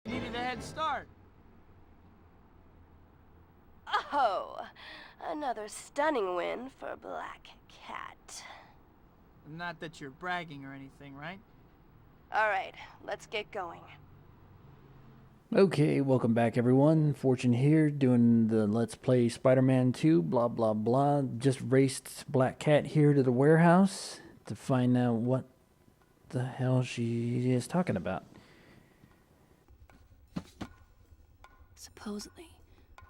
Needed a head start. Oh, another stunning win for Black Cat. Not that you're bragging or anything, right? Alright, let's get going. Okay, welcome back everyone. Fortune here, doing the Let's Play Spider-Man 2, blah blah blah. Just raced Black Cat here to the warehouse to find out what the hell she is talking about. Supposedly,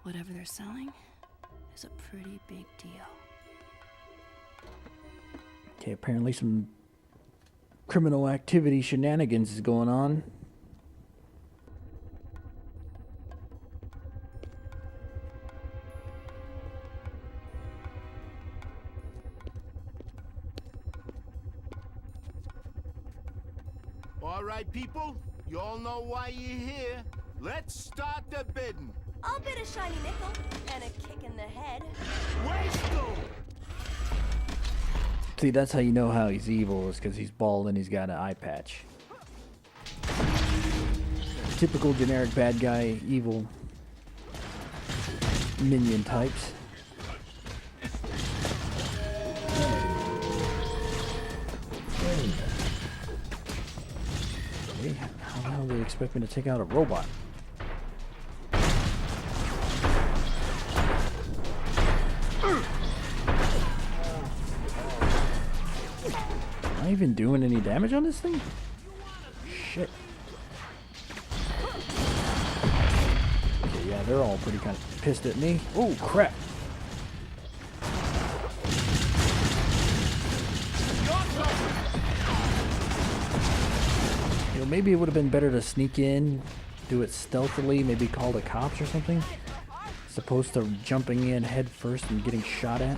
whatever they're selling is a pretty big deal. Okay, apparently some criminal activity shenanigans is going on. All right, people, you all know why you're here. Let's start the bidding. I'll bid a shiny nickel and a kick in the head. Waste them! See, that's how you know how he's evil, is because he's bald and he's got an eye patch. Typical generic bad guy, evil minion types. Okay, how the hell do they expect me to take out a robot? Am I even doing any damage on this thing? Shit. Okay, yeah, they're all pretty kind of pissed at me. Oh, crap. You know, maybe it would have been better to sneak in, do it stealthily, maybe call the cops or something, as opposed to jumping in head first and getting shot at.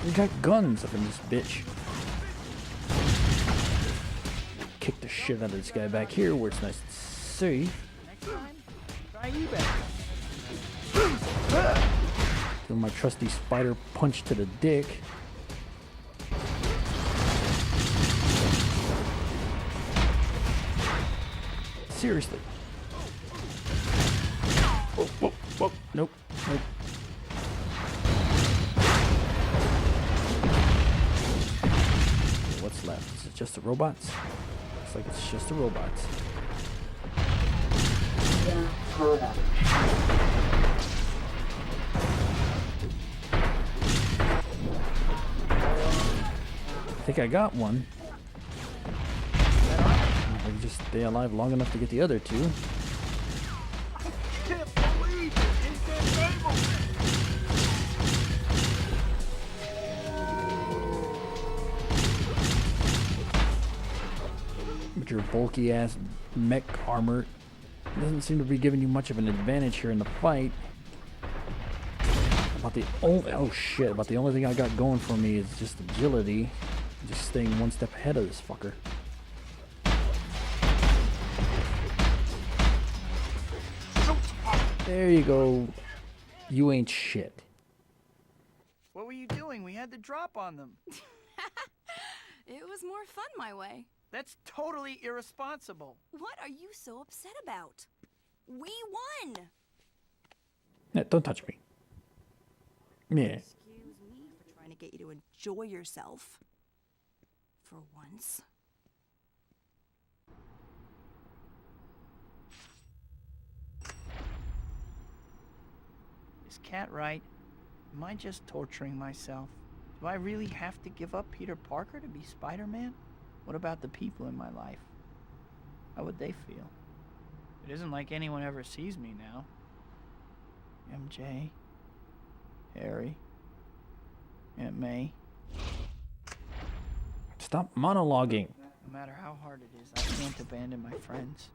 We got guns up in this bitch. Kick the shit out of this guy back here where it's nice and safe. Next time, try eBay. Do my trusty spider punch to the dick. Seriously. Whoa, whoa, whoa. Nope, nope. What's left? Is it just the robots? Looks like it's just the robots. I think I got one. I can just stay alive long enough to get the other two. Can't believe it! Is that able? But your bulky ass mech armor doesn't seem to be giving you much of an advantage here in the fight. About the only thing I got going for me is just agility. Just staying one step ahead of this fucker. There you go. You ain't shit. What were you doing? We had the drop on them. It was more fun my way. That's totally irresponsible. What are you so upset about? We won! Yeah, don't touch me. Yeah. Excuse me for trying to get you to enjoy yourself. For once. Is Cat right? Am I just torturing myself? Do I really have to give up Peter Parker to be Spider-Man? What about the people in my life? How would they feel? It isn't like anyone ever sees me now. MJ, Harry, Aunt May. Stop monologuing. No matter how hard it is, I can't abandon my friends.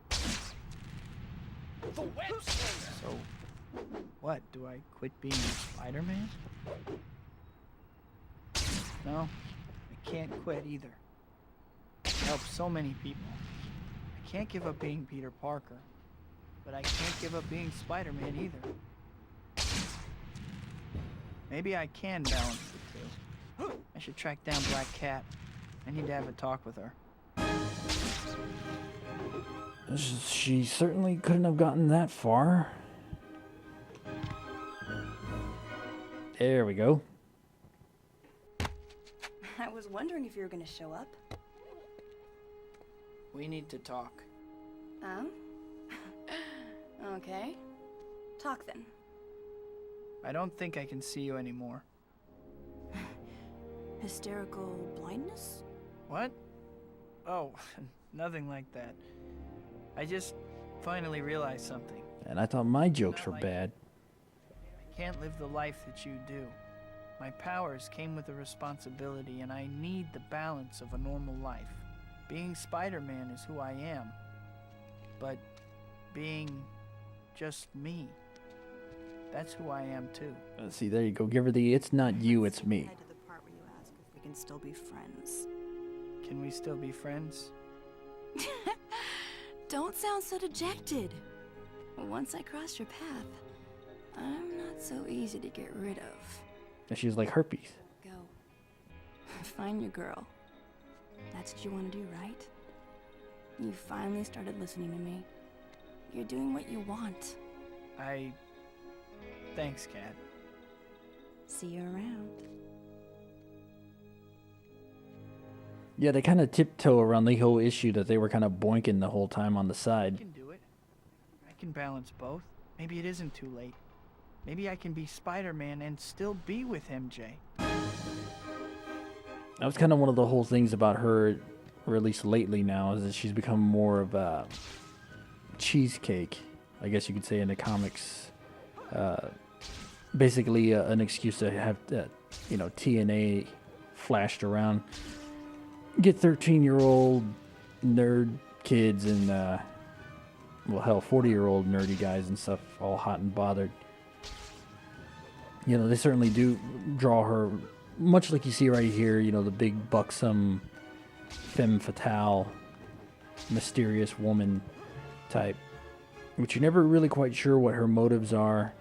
So, what? Do I quit being Spider-Man? No, I can't quit either. It helps so many people. I can't give up being Peter Parker, but I can't give up being Spider-Man either. Maybe I can balance the two. I should track down Black Cat. I need to have a talk with her. She certainly couldn't have gotten that far. There we go. I was wondering if you were gonna show up. We need to talk. Oh? Okay. Talk then. I don't think I can see you anymore. Hysterical blindness? What? Oh, nothing like that. I just finally realized something. And I thought my jokes were bad. I can't live the life that you do. My powers came with a responsibility, and I need the balance of a normal life. Being Spider-Man is who I am. But being just me, that's who I am too. See, there you go. Give her the "it's not you, it's me." Head to the part where you ask if we can still be friends. Can we still be friends? Don't sound so dejected. Once I cross your path, I'm not so easy to get rid of. And she's like herpes. Go. Find your girl. That's what you want to do, right? You finally started listening to me. You're doing what you want. Thanks, Kat. See you around. Yeah, they kind of tiptoe around the whole issue that they were kind of boinking the whole time on the I side. can do it. I can balance both. Maybe it isn't too late. Maybe I can be Spider-Man and still be with MJ. That was kind of one of the whole things about her, or at least lately now, is that she's become more of a cheesecake, I guess you could say, in the comics. Basically, an excuse to have TNA flashed around. Get 13-year-old nerd kids and, 40-year-old nerdy guys and stuff all hot and bothered. You know, they certainly do draw her, much like you see right here, the big buxom, femme fatale, mysterious woman type, which you're never really quite sure what her motives are.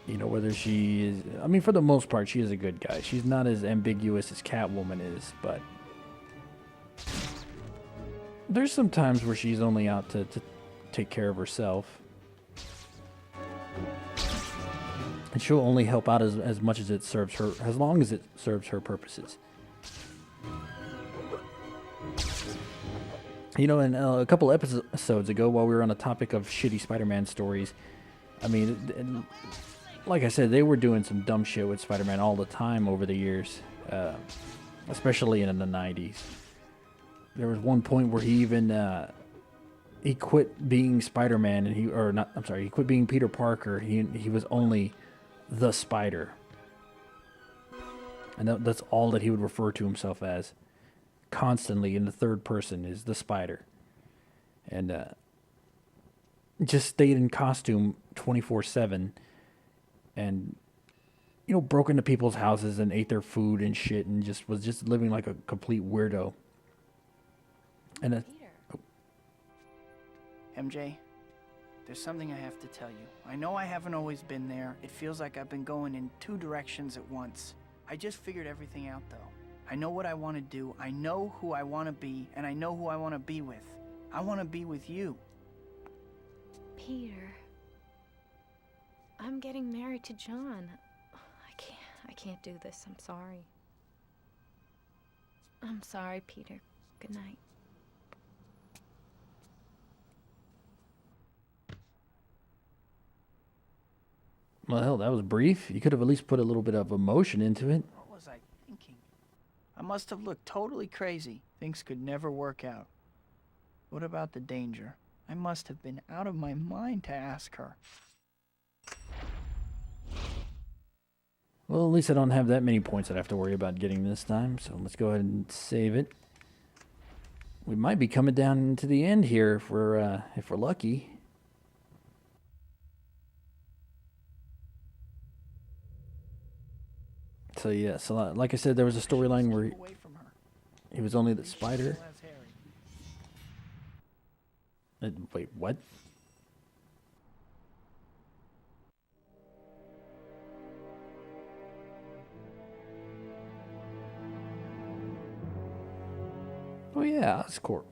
Whether she is, for the most part, she is a good guy. She's not as ambiguous as Catwoman is, but there's some times where she's only out to take care of herself. And she'll only help out as much as it serves her, as long as it serves her purposes. And a couple episodes ago, while we were on the topic of shitty Spider-Man stories, like I said, they were doing some dumb shit with Spider-Man all the time over the years, especially in the 90s. There was one point where he even he quit being Spider-Man, and he quit being Peter Parker. He was only the Spider, and that's all that he would refer to himself as, constantly in the third person, is the Spider, and just stayed in costume 24/7, and broke into people's houses and ate their food and shit, and was just living like a complete weirdo. And MJ, there's something I have to tell you. I know I haven't always been there. It feels like I've been going in two directions at once. I just figured everything out, though. I know what I want to do, I know who I want to be, and I know who I want to be with. I want to be with you. Peter, I'm getting married to John. I can't do this. I'm sorry. I'm sorry, Peter. Good night. Well, hell, that was brief. You could have at least put a little bit of emotion into it. What was I thinking? I must have looked totally crazy. Things could never work out. What about the danger? I must have been out of my mind to ask her. Well, at least I don't have that many points that I have to worry about getting this time, so let's go ahead and save it. We might be coming down to the end here if we're lucky. So yeah, so like I said, there was a storyline where Away from her. he was only the She Spider. still has Harry. Wait, what? Oh yeah, Oscorp.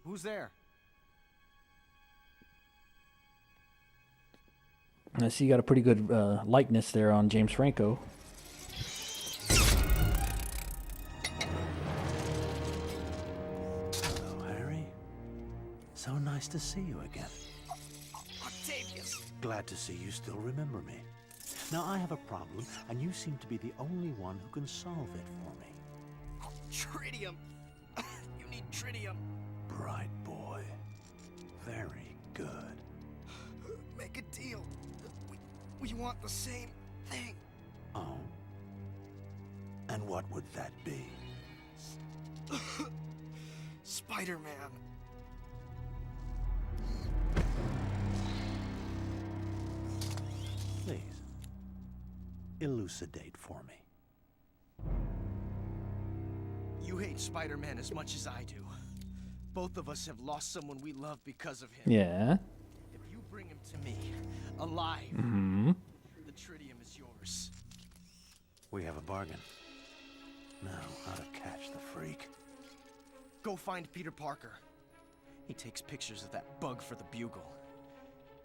Who's there? I see you got a pretty good likeness there on James Franco. Hello, Harry. So nice to see you again. Octavius! Glad to see you still remember me. Now, I have a problem, and you seem to be the only one who can solve it for me. Oh, tritium! You need tritium. Bright boy. Very good. Make a deal. We want the same thing. Oh? And what would that be? Spider-Man. Please, elucidate for me. You hate Spider-Man as much as I do. Both of us have lost someone we love because of him. Yeah. If you bring him to me, alive, Mm-hmm. the tritium is yours. We have a bargain. Now, how to catch the freak. Go find Peter Parker. He takes pictures of that bug for the Bugle.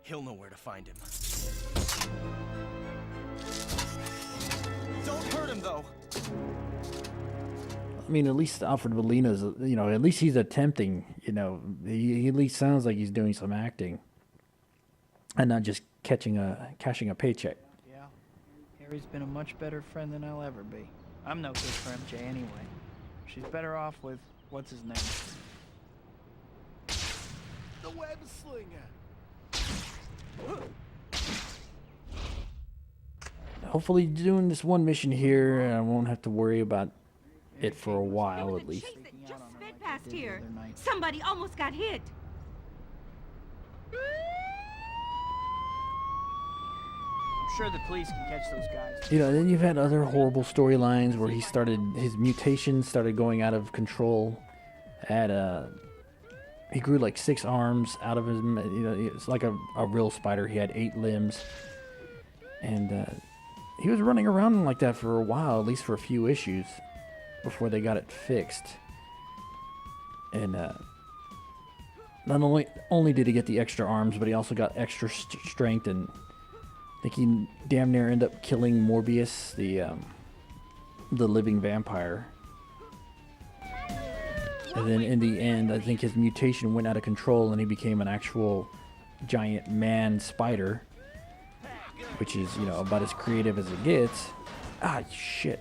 He'll know where to find him. Don't hurt him, though. I mean, at least Alfred Molina's, you know, at least he's attempting, you know, he at least sounds like he's doing some acting. And not just cashing a paycheck. Yeah. Harry's been a much better friend than I'll ever be. I'm no good for MJ anyway. She's better off with, what's his name? The web slinger. Hopefully doing this one mission here, I won't have to worry about it for a while at least. Freaking out Just on her sped like they past did the here. other night. Somebody almost got hit. I'm sure the police can catch those guys. You know, then you've had other horrible storylines where his mutations started going out of control. He grew like 6 arms out of his, you know, it's like a real spider. He had 8 limbs. And he was running around like that for a while, at least for a few issues, before they got it fixed. And not only did he get the extra arms, but he also got extra strength, and I think he damn near ended up killing Morbius, the living vampire. And then in the end, I think his mutation went out of control and he became an actual giant man spider, which is, you know, about as creative as it gets. Ah, shit.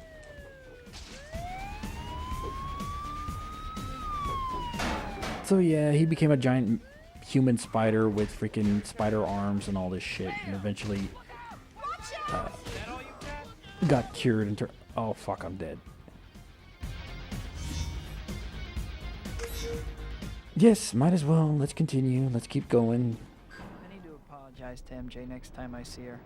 So yeah, he became a giant human spider with freaking spider arms and all this shit, and eventually got cured and oh fuck, I'm dead. Yes, might as well. Let's continue. Let's keep going. I need to apologize to MJ next time I see her.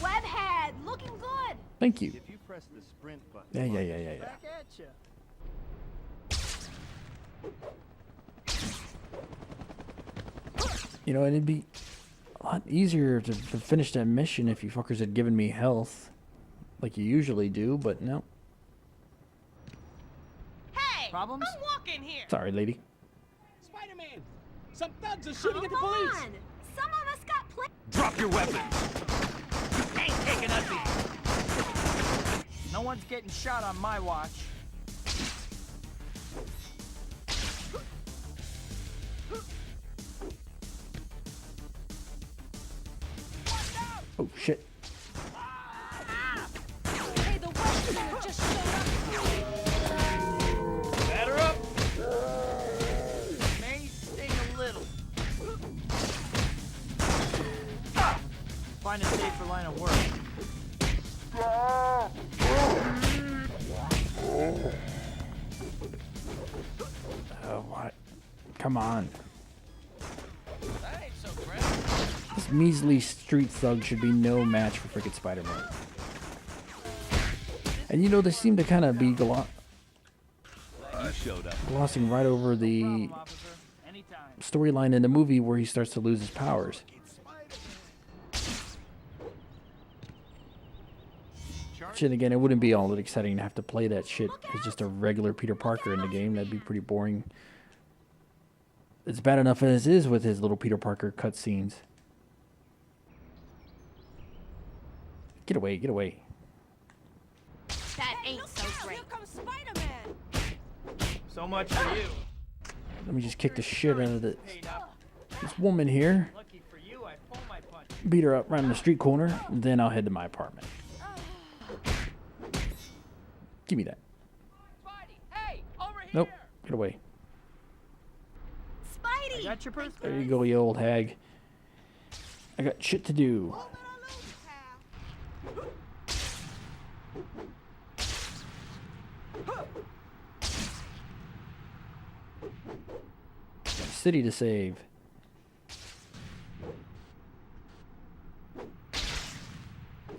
Webhead, looking good. Thank you. If you press the sprint button. Yeah. Back at ya. You know, and it'd be a lot easier to finish that mission if you fuckers had given me health, like you usually do, but no. Hey, Problems? I'm walking here. Sorry, lady. Spider-Man! Some thugs are shooting Come on. Some of us got Drop your weapon! Ain't taking us easy. No one's getting shot on my watch. Oh shit. Hey, the Westerner just showed up. Batter up. May sting a little. Find a safer line of work. Oh, what? Come on. That ain't so great. This measly street thug should be no match for freaking Spider-Man. And you know, they seem to kind of be You showed up. glossing right over the Problem, officer. Anytime. storyline in the movie where he starts to lose his powers. Shit, again, it wouldn't be all that exciting to have to play that shit as just a regular Peter Parker in the game. That'd be pretty boring. It's bad enough as is with his little Peter Parker cutscenes. Get away, get away. That ain't so great. Here comes Spider-Man. So much for you. Let me just kick the shit out of this Stop. woman here. Lucky for you, I pull my punch. Beat her up right in the street corner, and then I'll head to my apartment. Give me that. Hey, over here. Nope, get away. Spidey! Got your purse. There you go, you old hag. I got shit to do. Got a city to save.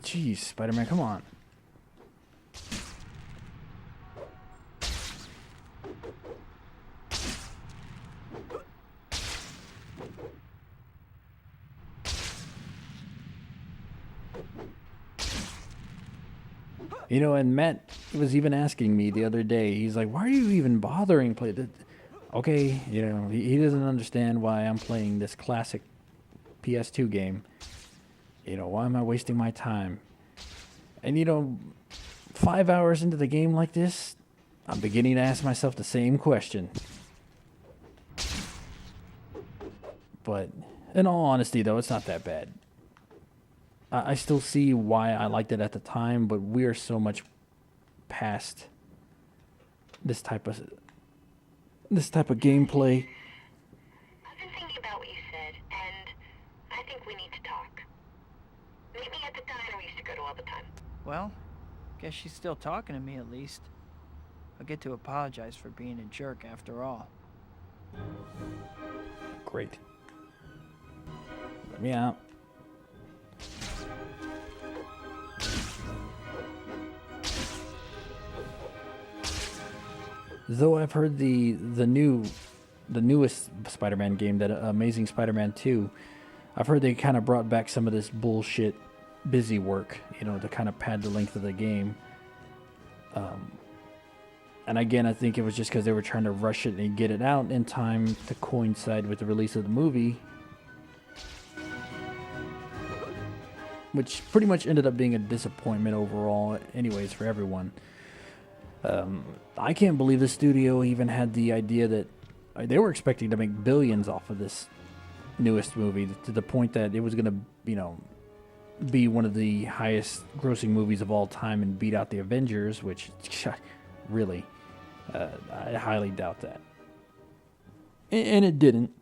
Jeez, Spider-Man, come on. You know, and Matt was even asking me the other day, he's like, why are you even bothering play that? Okay, you know, he doesn't understand why I'm playing this classic PS2 game. You know, why am I wasting my time? And you know, 5 hours into the game like this, I'm beginning to ask myself the same question. But in all honesty, though, it's not that bad. I still see why I liked it at the time, but we are so much past this type of gameplay. I've been thinking about what you said, and I think we need to talk. Meet me at the diner we used to go to all the time. Well, guess she's still talking to me at least. I'll get to apologize for being a jerk after all. Great. Let me out. Though I've heard the newest Spider-Man game, that Amazing Spider-Man 2, I've heard they kind of brought back some of this bullshit busy work, you know, to kind of pad the length of the game. And again, I think it was just because they were trying to rush it and get it out in time to coincide with the release of the movie, which pretty much ended up being a disappointment overall anyways for everyone. I can't believe the studio even had the idea that they were expecting to make billions off of this newest movie, to the point that it was going to, you know, be one of the highest grossing movies of all time and beat out the Avengers, which really, I highly doubt that. And it didn't.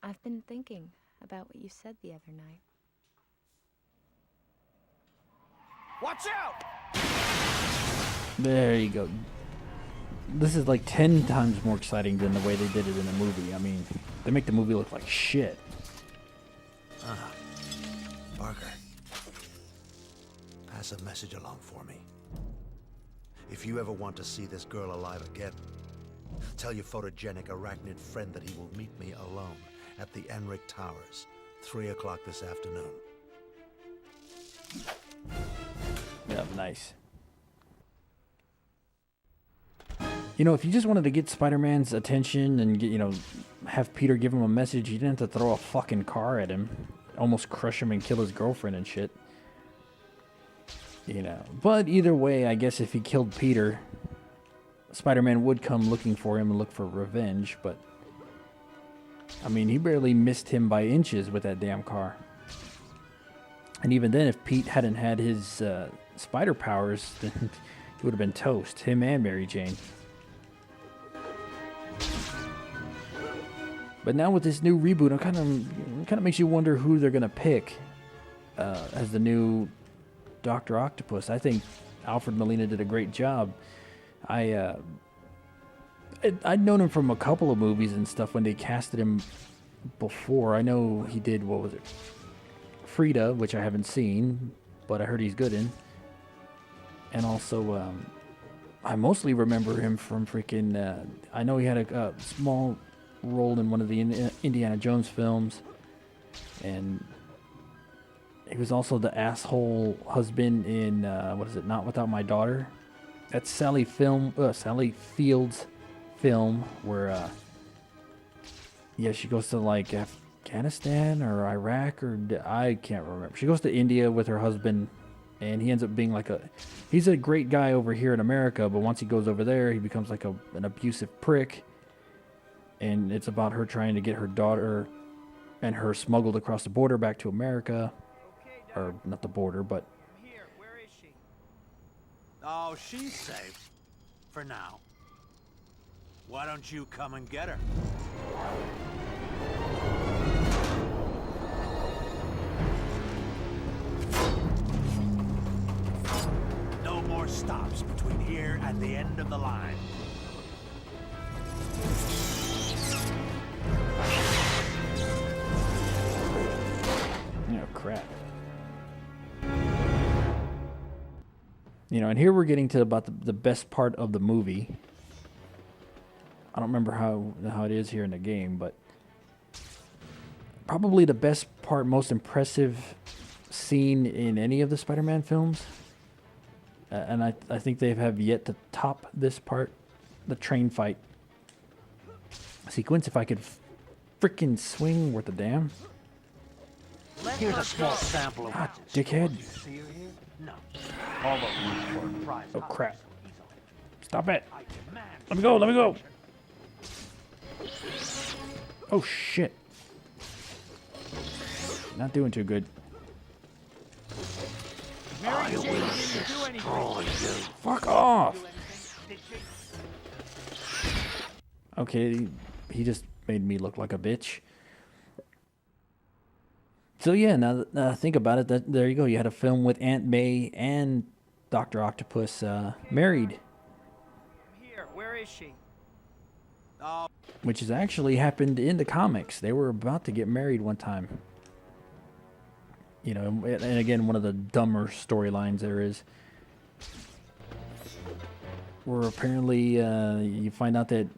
I've been thinking about what you said the other night. Watch out! There you go. This is like 10 times more exciting than the way they did it in the movie. I mean, they make the movie look like shit. Parker, pass a message along for me. If you ever want to see this girl alive again, tell your photogenic arachnid friend that he will meet me alone at the Enric Towers, 3 o'clock this afternoon. Yeah, nice. You know, if you just wanted to get Spider-Man's attention and get, you know, have Peter give him a message, you didn't have to throw a fucking car at him, almost crush him and kill his girlfriend and shit. You know, but either way, I guess if he killed Peter, Spider-Man would come looking for him and look for revenge, but I mean, he barely missed him by inches with that damn car. And even then, if Pete hadn't had his spider powers, then he would have been toast. Him and Mary Jane. But now with this new reboot, it kind of makes you wonder who they're gonna pick as the new Dr. Octopus. I think Alfred Molina did a great job. I'd known him from a couple of movies and stuff when they casted him before. I know he did, what was it? Frida, which I haven't seen, but I heard he's good in. And also, I mostly remember him from freaking, I know he had a small role in one of the Indiana Jones films. And He was also the asshole husband in what is it? Not Without My Daughter. That's Sally Field's film where yeah, she goes to like Afghanistan or Iraq or I can't remember. She goes to India with her husband, and he ends up being like he's a great guy over here in America, but once he goes over there, he becomes like an abusive prick. And it's about her trying to get her daughter and her smuggled across the border back to America. Or not the border, but... I'm here. Where is she? Oh, she's safe. For now. Why don't you come and get her? No more stops between here and the end of the line. Oh, crap. You know, and here we're getting to about the best part of the movie. I don't remember how it is here in the game, but probably the best part, most impressive scene in any of the Spider-Man films. And I think they have yet to top this part, the train fight sequence. If I could freaking swing worth a damn. Here's a small sample of dickhead. See her here? No. All of them. Oh, crap. Stop it. Let me go, let me go. Oh, shit. Not doing too good. Mary Jane didn't do anything. Fuck off. Okay, he just made me look like a bitch. So yeah, now that I think about it, there you go. You had a film with Aunt May and Dr. Octopus married. I'm here. Where is she? Which has actually happened in the comics. They were about to get married one time. You know, and again, one of the dumber storylines there is. Where apparently you find out that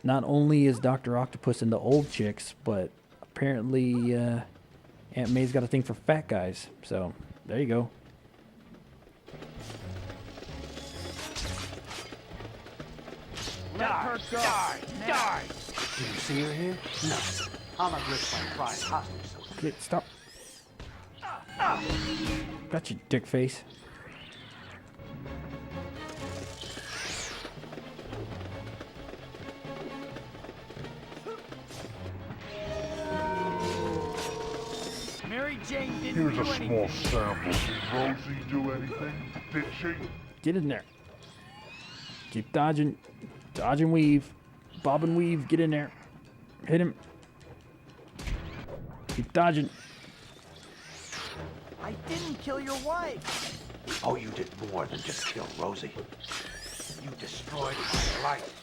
not only is Dr. Octopus into old chicks, but apparently Aunt May's got a thing for fat guys. So, there you go. Let her go. Die. Do you see her here? No. I'm a rich my prize hostage. Okay, stop. Got you, dick face. Mary Jane didn't Here's do a anything. small sample. Did Rosie do anything? Did she? Get in there. Keep dodging. Dodge and weave. Bob and weave. Get in there. Hit him. Keep dodging. I didn't kill your wife. Oh, you did more than just kill Rosie. You destroyed my life.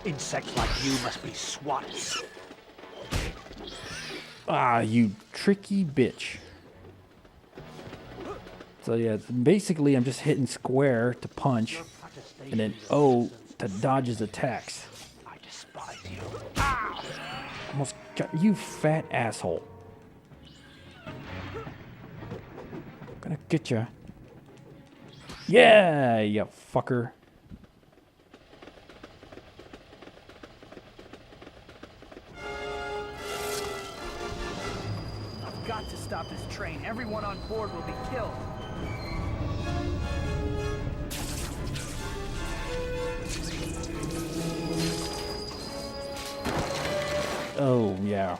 Insects like you must be swatted. Ah, you tricky bitch. So yeah, basically I'm just hitting square to punch, and then O to dodge his attacks. I despise you. Almost got you, fat asshole. Gonna get ya. Yeah, you fucker. I've got to stop this train. Everyone on board will be killed. Oh, yeah.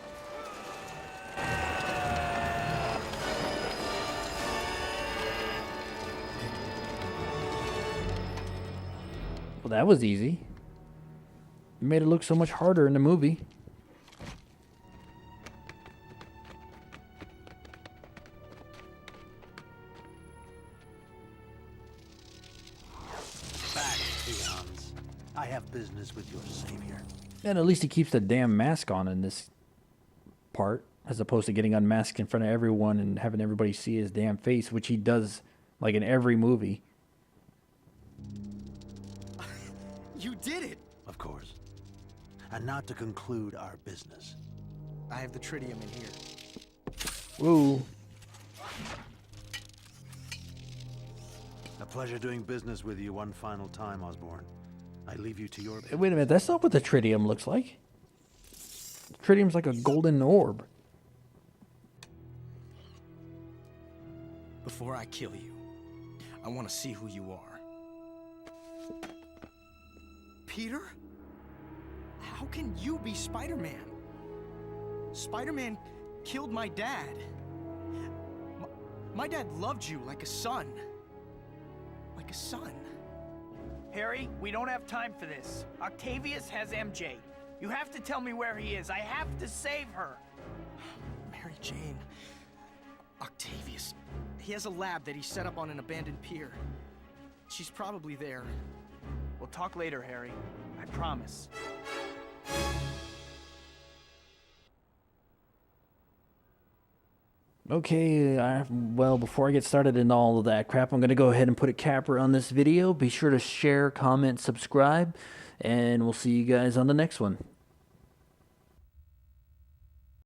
Well, that was easy. It made it look so much harder in the movie. Back, peons. I have business with your savior. And at least he keeps the damn mask on in this part, as opposed to getting unmasked in front of everyone and having everybody see his damn face, which he does, like, in every movie. You did it! Of course. And now to conclude our business. I have the tritium in here. Ooh. pleasure doing business with you one final time, Osborne. I leave you to your... Wait a minute, that's not what the tritium looks like. Tritium's like a golden orb. Before I kill you, I want to see who you are. Peter? How can you be Spider-Man? Spider-Man killed my dad. My dad loved you like a son. Like a son. Harry, we don't have time for this. Octavius has MJ. You have to tell me where he is. I have to save her. Mary Jane. Octavius. He has a lab that he set up on an abandoned pier. She's probably there. We'll talk later, Harry. I promise. Okay, well, before I get started in all of that crap, I'm going to go ahead and put a capper on this video. Be sure to share, comment, subscribe, and we'll see you guys on the next one.